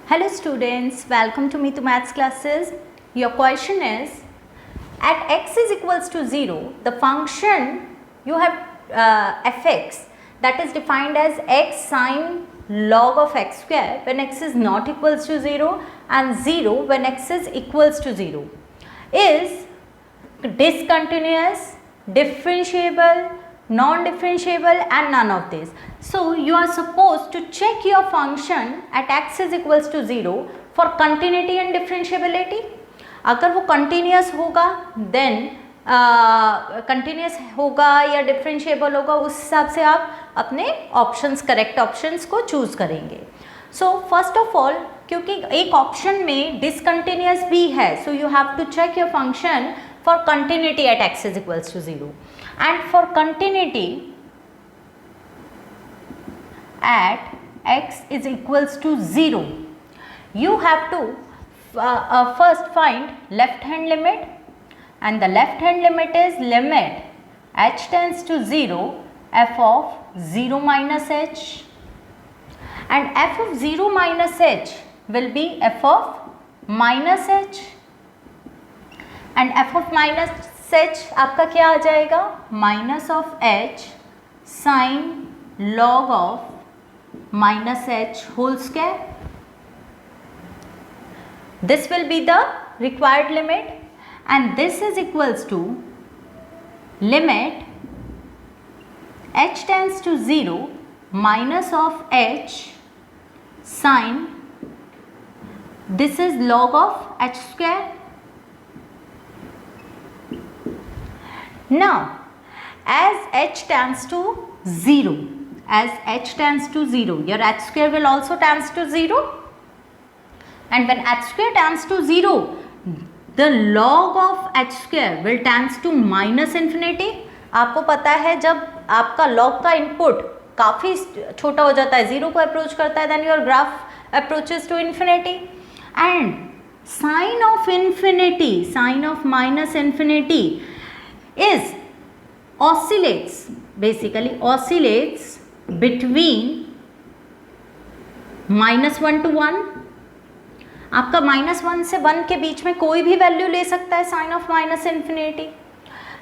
Hello students, welcome to Meetu Maths classes. Your question is, at x is equals to 0, the function you have fx that is defined as x sine log of x square when x is not equals to 0 and 0 when x is equals to 0 is discontinuous, differentiable, non-differentiable and none of these. So you are supposed to check your function at x is equals to 0 for continuity and differentiability. अगर वो continuous होगा then continuous होगा या differentiable होगा, उस हिसाब से आप अपने options correct options को choose करेंगे. So first of all, क्योंकि एक option में discontinuous भी है, so you have to check your function for continuity at x is equals to 0. And for continuity at x is equals to 0, you have to first find left hand limit, and the left hand limit is limit h tends to 0 f of 0 minus h, and f of 0 minus h will be f of minus h, and f of minus h आपका क्या आ जाएगा, minus of h sine log of minus h whole square. This will be the required limit, and this is equals to limit h tends to 0 minus of h sine, this is log of h square. Now, as h tends to 0, your h square will also tends to 0, and when h square tends to 0, the log of h square will tends to minus infinity. आपको पता है जब आपका log का input काफ़ी छोटा हो जाता है, 0 को अप्रोच करता है, then your graph approaches to infinity, and sine of infinity, sine of minus infinity is basically oscillates between -1 to 1. आपका -1 से 1 के बीच में कोई भी वैल्यू ले सकता है sine of minus infinity.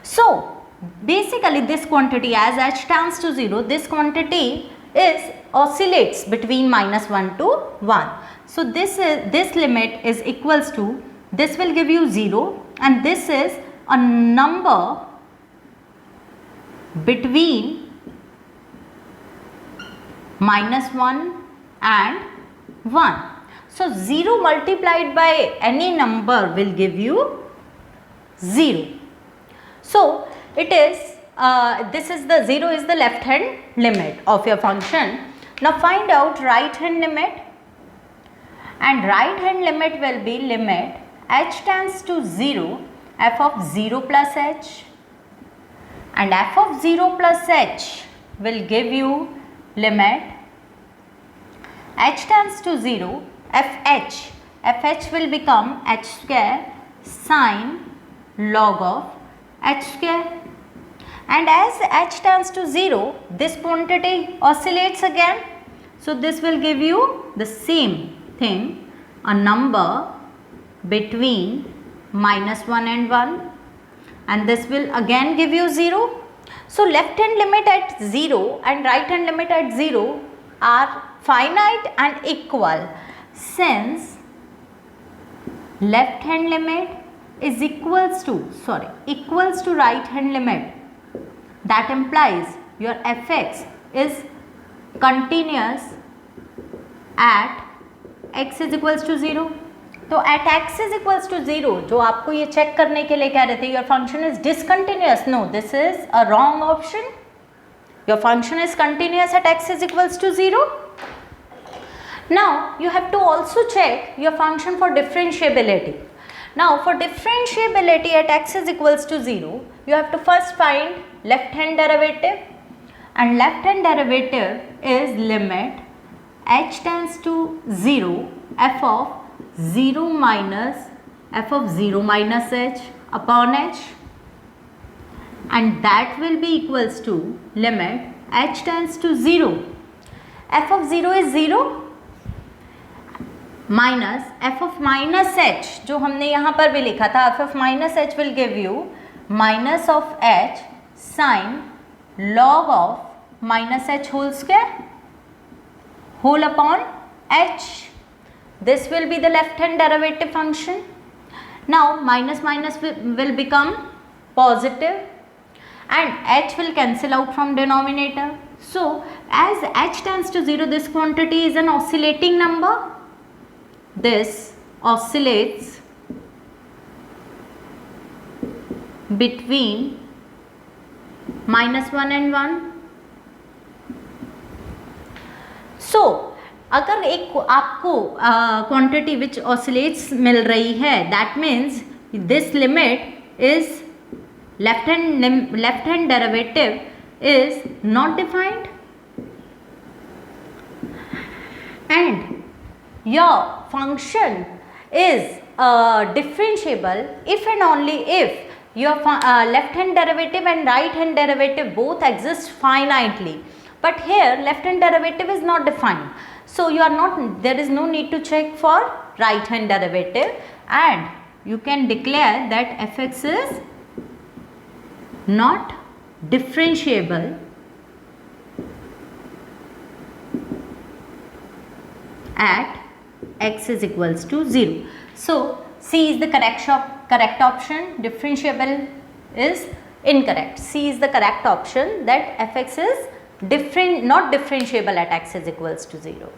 So basically this quantity as h tends to 0, this quantity is oscillates between -1 to 1. So this limit is equals to, this will give you 0, and this is a number between -1 and 1. So 0 multiplied by any number will give you 0. So it is this is the 0 is the left hand limit of your function. Now find out right hand limit, and right hand limit will be limit h tends to 0 f of 0 plus h, and f of 0 plus h will give you limit h tends to 0 fh will become h square sine log of h square, and as h tends to 0, this quantity oscillates again, so this will give you the same thing, a number between -1 and 1, and this will again give you 0. So left hand limit at 0 and right hand limit at 0 are finite and equal, since left hand limit is equals to right hand limit. That implies your fx is continuous at x is equals to 0. तो at x is equals to 0, जो आपको ये check करने के लिए कह रहे थे, your function is discontinuous. No, this is a wrong option. Your function is continuous at x is equals to 0. Now you have to also check your function for differentiability. Now for differentiability at x is equals to 0, you have to first find left hand derivative, and left hand derivative is limit h tends to 0 f of 0 minus h upon h, and that will be equals to limit h tends to 0, f of 0 is 0, minus f of minus h, जो हमने यहाँ पर भी लिखा था, f of minus h will give you minus of h sine log of minus h whole square whole upon h. This will be the left hand derivative function. Now minus minus will become positive and h will cancel out from denominator. So as h tends to 0, this quantity is an oscillating number. This oscillates between -1 and 1. So अगर एक आपको quantity which oscillates मिल रही है, that means this limit is left hand derivative is not defined and your function is differentiable if and only if your left hand derivative and right hand derivative both exist finitely. But here left hand derivative is not defined, so you are not, there is no need to check for right hand derivative, and you can declare that fx is not differentiable at x is equals to 0. So C is the correct option, differentiable is incorrect. C is the correct option, that fx is not differentiable at x is equals to 0.